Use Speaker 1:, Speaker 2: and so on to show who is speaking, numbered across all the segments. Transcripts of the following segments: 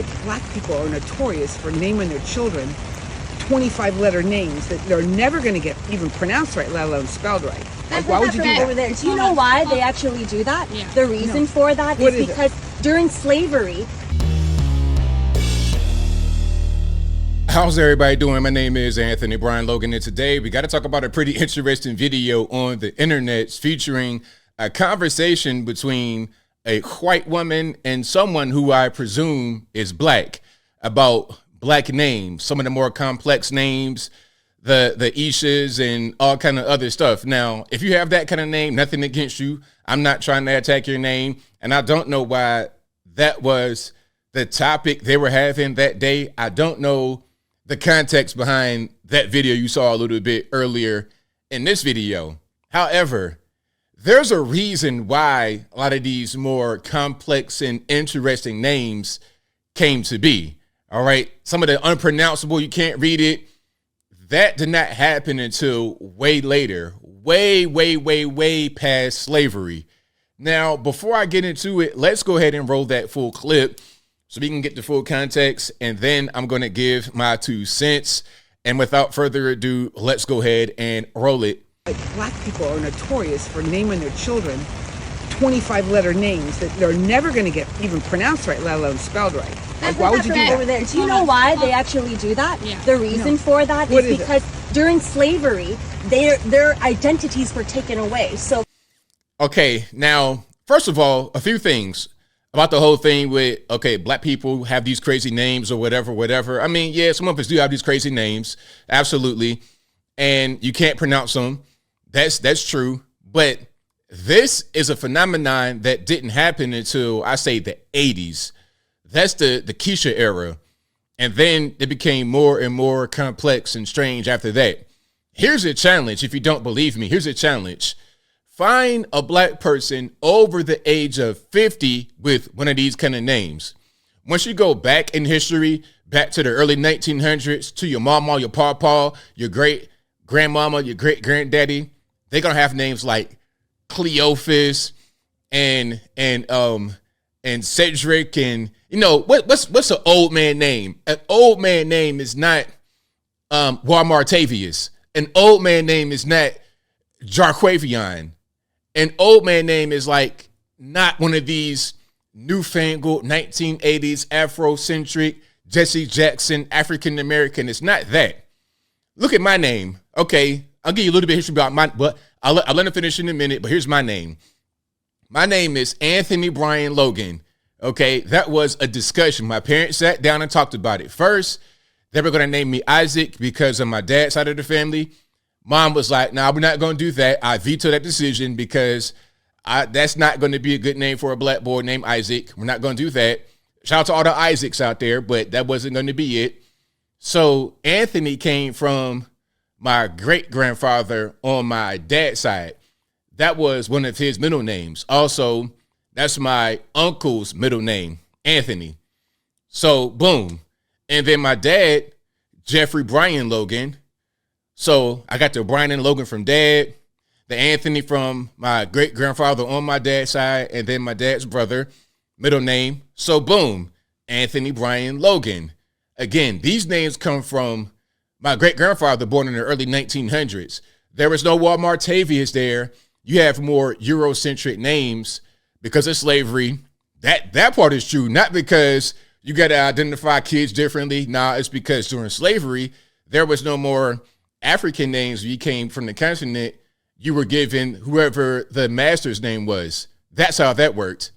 Speaker 1: Like, black people are notorious for naming their children 25-letter names that they're never going to get even pronounced right, let alone spelled right. Like, why would you do that?
Speaker 2: Over there. Do you know why they actually do that?
Speaker 1: Yeah.
Speaker 2: The reason for that is because during slavery.
Speaker 3: How's everybody doing? My name is Anthony Brian Logan, and today we got to talk about a pretty interesting video on the internet featuring a conversation between a white woman and someone who I presume is black about black names, some of the more complex names, the Ishas and all kind of other stuff. Now, if you have that kind of name, nothing against you. I'm not trying to attack your name, and I don't know why that was the topic they were having that day. I don't know the context behind that video you saw a little bit earlier in this video. However, there's a reason why a lot of these more complex and interesting names came to be. All right. Some of the unpronounceable, you can't read it. That did not happen until way later, way past slavery. Now, before I get into it, let's go ahead and roll that full clip so we can get the full context, and then I'm going to give my 2 cents. And without further ado, let's go ahead and roll it.
Speaker 1: Like, black people are notorious for naming their children 25-letter names that they're never going to get even pronounced right, let alone spelled right. Like, why would you do that?
Speaker 2: Over there. Do you know why they actually do that? Yeah. The reason for that is because during slavery, their identities were taken away. So,
Speaker 3: okay, now, first of all, a few things about the whole thing with, okay, black people have these crazy names or whatever. I mean, yeah, some of us do have these crazy names, absolutely, and you can't pronounce them. That's true, but this is a phenomenon that didn't happen until, I say, the 80s. That's the Keisha era, and then it became more and more complex and strange after that. Here's a challenge. If you don't believe me, here's a challenge. Find a black person over the age of 50 with one of these kind of names. Once you go back in history, back to the early 1900s, to your mama, your pawpaw, your great grandmama, your great granddaddy, they're gonna have names like Cleophas and Cedric, and you know what's an old man name? An old man name is not Walmartavius. An old man name is not Jarquavion. An old man name is like not one of these newfangled 1980s Afrocentric Jesse Jackson African American. It's not that. Look at my name. Okay, I'll give you a little bit of history about my, but I'll let him finish in a minute. But here's my name. My name is Anthony Brian Logan. Okay, that was a discussion. My parents sat down and talked about it. First, they were going to name me Isaac because of my dad's side of the family. Mom was like, "Nah, we're not going to do that." I vetoed that decision because that's not going to be a good name for a black boy named Isaac. We're not going to do that. Shout out to all the Isaacs out there, but that wasn't going to be it. So Anthony came from my great-grandfather on my dad's side. That was one of his middle names. Also, that's my uncle's middle name, Anthony. So, boom. And then my dad, Jeffrey Brian Logan. So I got the Brian and Logan from dad, the Anthony from my great-grandfather on my dad's side, and then my dad's brother, middle name. So, boom, Anthony Brian Logan. Again, these names come from my great-grandfather born in the early 1900s. There was no Walmartavius there. You have more Eurocentric names because of slavery. That part is true, not because you got to identify kids differently. Nah, it's because during slavery, there was no more African names. When you came from the continent, you were given whoever the master's name was. That's how that worked.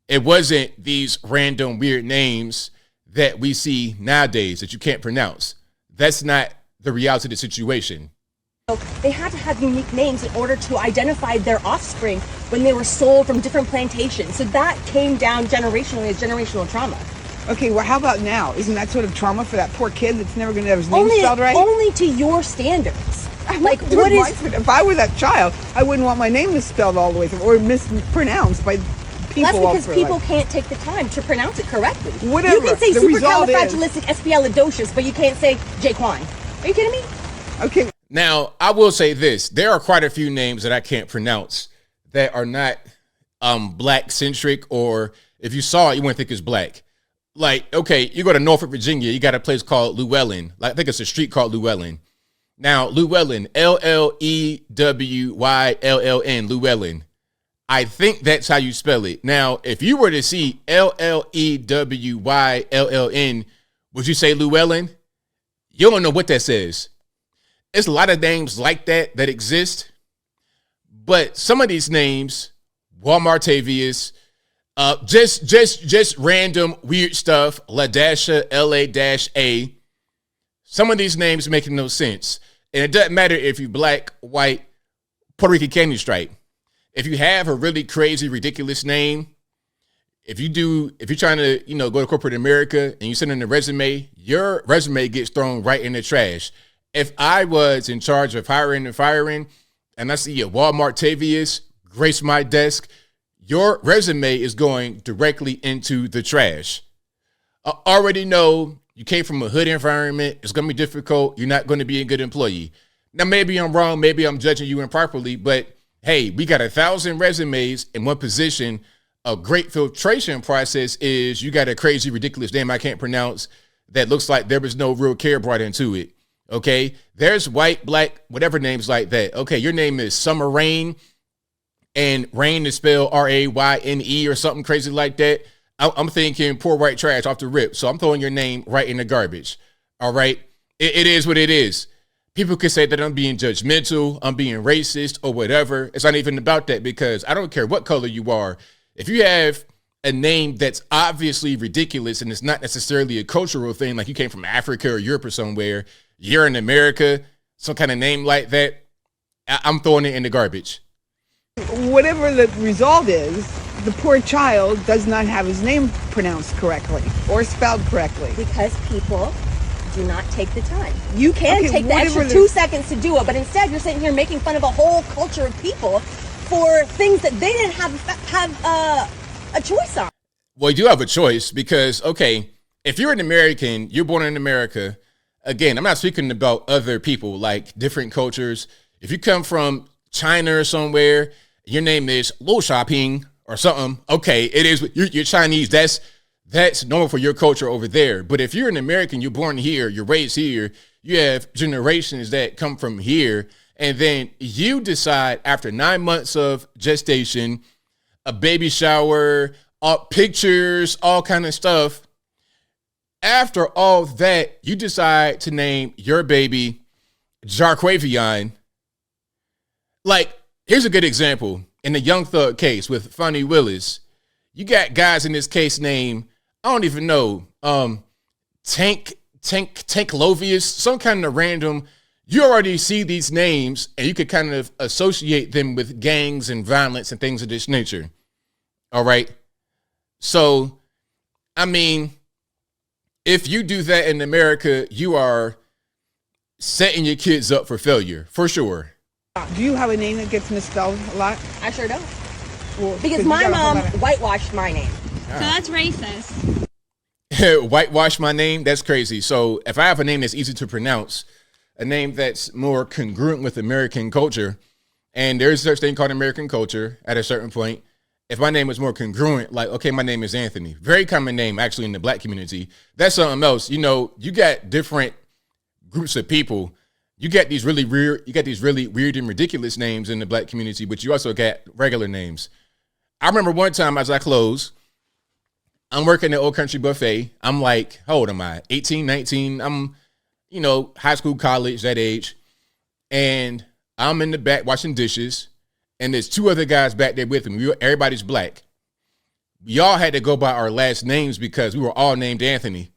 Speaker 3: It wasn't these random weird names that we see nowadays that you can't pronounce. That's not the reality of the situation.
Speaker 2: They had to have unique names in order to identify their offspring when they were sold from different plantations. So that came down generationally as generational trauma.
Speaker 1: Okay, well, how about now? Isn't that sort of trauma for that poor kid that's never going to have his name spelled right?
Speaker 2: Only to your standards.
Speaker 1: Like, what is? If I were that child, I wouldn't want my name misspelled all the way through or mispronounced by people.
Speaker 2: That's because people can't take the time to pronounce it correctly.
Speaker 1: Whatever.
Speaker 2: You can say supercalifragilisticexpialidocious, but you can't say Jaquan. Are you kidding me?
Speaker 1: Okay.
Speaker 3: Now, I will say this. There are quite a few names that I can't pronounce that are not black-centric, or if you saw it, you wouldn't think it's black. Like, okay, you go to Norfolk, Virginia, you got a place called Llewellyn. Like, I think it's a street called Llewellyn. Now, Llewellyn, Llewyln, Llewellyn. I think that's how you spell it. Now, if you were to see Llewyln, would you say Llewellyn? You don't know what that says. It's a lot of names like that exist. But some of these names, Walmartavius, just random weird stuff, Ladasha, LA-A. Some of these names making no sense. And it doesn't matter if you're black, white, Puerto Rican candy stripe. If you have a really crazy, ridiculous name, if you're trying to, go to corporate America and you send in a resume, your resume gets thrown right in the trash. If I was in charge of hiring and firing, and I see a Walmartavius grace my desk, your resume is going directly into the trash. I already know you came from a hood environment. It's going to be difficult. You're not going to be a good employee. Now, maybe I'm wrong. Maybe I'm judging you improperly, but hey, we got 1,000 resumes in one position. A great filtration process is you got a crazy, ridiculous name I can't pronounce that looks like there was no real care brought into it. Okay, there's white, black, whatever names like that. Okay, your name is Summer Rain, and Rain is spelled R-A-Y-N-E or something crazy like that. I'm thinking poor white trash off the rip. So I'm throwing your name right in the garbage. All right, it is what it is. People could say that I'm being judgmental, I'm being racist or whatever. It's not even about that, because I don't care what color you are. If you have a name that's obviously ridiculous and it's not necessarily a cultural thing, like you came from Africa or Europe or somewhere, you're in America, some kind of name like that, I'm throwing it in the garbage.
Speaker 1: Whatever the result is, the poor child does not have his name pronounced correctly or spelled correctly.
Speaker 2: Because people do not take the time. You can take the extra
Speaker 1: whatever
Speaker 2: 2 seconds to do it, but instead you're sitting here making fun of a whole culture of people for things that they didn't have a choice on.
Speaker 3: Well, you do have a choice because, okay, if you're an American, you're born in America. Again, I'm not speaking about other people, like different cultures. If you come from China or somewhere, your name is Lo Shopping or something. Okay, it is. You're Chinese. That's normal for your culture over there. But if you're an American, you're born here, you're raised here, you have generations that come from here, and then you decide after 9 months of gestation, a baby shower, pictures, all kind of stuff. After all that, you decide to name your baby Jarquavion. Like, here's a good example. In the Young Thug case with Fonnie Willis, you got guys in this case named, I don't even know, Tank Lovius, some kind of random. You already see these names and you could kind of associate them with gangs and violence and things of this nature. All right. So, I mean, if you do that in America, you are setting your kids up for failure, for sure.
Speaker 1: Do you have a name that gets misspelled a lot?
Speaker 2: I sure don't.
Speaker 1: Well,
Speaker 2: Because my mom whitewashed my name.
Speaker 4: So that's racist.
Speaker 3: Whitewash my name? That's crazy. So if I have a name that's easy to pronounce, a name that's more congruent with American culture, and there's such thing called American culture at a certain point, if my name was more congruent, like, okay, my name is Anthony. Very common name, actually, in the black community. That's something else. You know, you got different groups of people. You got these really weird and ridiculous names in the black community, but you also got regular names. I remember one time as I closed, I'm working at Old Country Buffet. I'm like, how old am I? 18, 19. I'm, high school, college, that age. And I'm in the back washing dishes. And there's two other guys back there with me. Everybody's black. We all had to go by our last names because we were all named Anthony.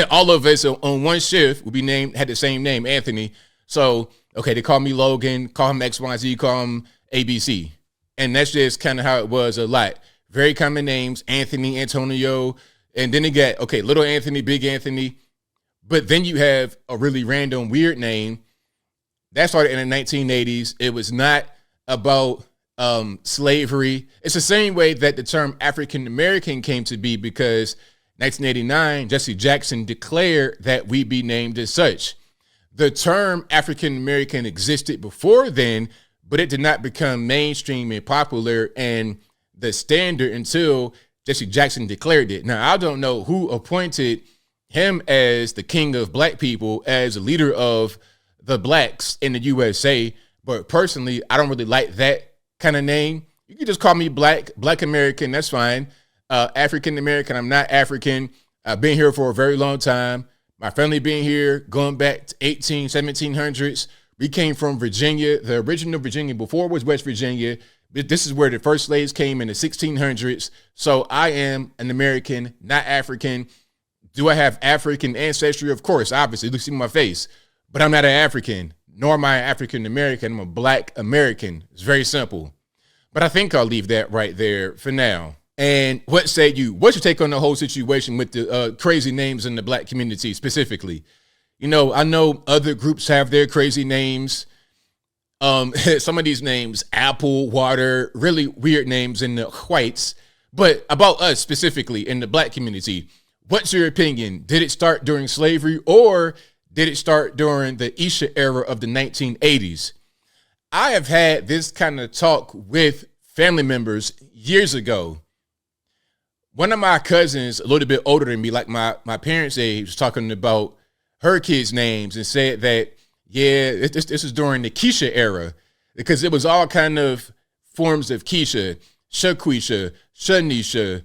Speaker 3: All of us on one shift would be had the same name, Anthony. So, okay, they call me Logan, call him XYZ, call him ABC. And that's just kind of how it was a lot. Very common names, Anthony, Antonio. And then they got, okay, little Anthony, big Anthony. But then you have a really random, weird name. That started in the 1980s. It was not about slavery. It's the same way that the term African American came to be, because 1989, Jesse Jackson declared that we be named as such. The term African American existed before then, but it did not become mainstream and popular and the standard until Jesse Jackson declared it. Now, I don't know who appointed him as the king of black people, as a leader of the blacks in the USA, but personally, I don't really like that kind of name. You can just call me Black American, that's fine. African American, I'm not African. I've been here for a very long time. My family being here, going back to 1700s. We came from Virginia. The original Virginia before was West Virginia. This is where the first slaves came in the 1600s. So I am an American, not African. Do I have African ancestry? Of course, obviously. You see my face. But I'm not an African, nor am I African American. I'm a Black American. It's very simple. But I think I'll leave that right there for now. And what say you? What's your take on the whole situation with the crazy names in the black community specifically? You know, I know other groups have their crazy names. Some of these names, Apple, Water, really weird names in the whites. But about us specifically in the black community, what's your opinion? Did it start during slavery, or did it start during the Isha era of the 1980s? I have had this kind of talk with family members years ago. One of my cousins, a little bit older than me, like my parents' age, was talking about her kids' names and said that, yeah, this is during the Keisha era, because it was all kind of forms of Keisha, Shaquisha, Shanisha.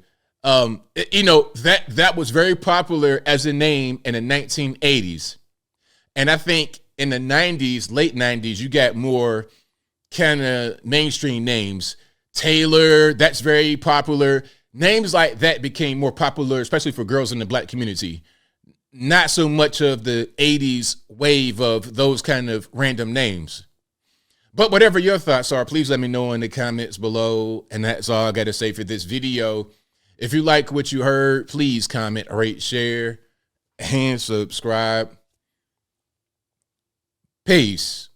Speaker 3: You know, that was very popular as a name in the 1980s. And I think in the 90s, late 90s, you got more kind of mainstream names. Taylor, that's very popular. Names like that became more popular, especially for girls in the black community. Not so much of the 80s wave of those kind of random names. But whatever your thoughts are, please let me know in the comments below. And that's all I got to say for this video. If you like what you heard, please comment, rate, share, and subscribe. Peace.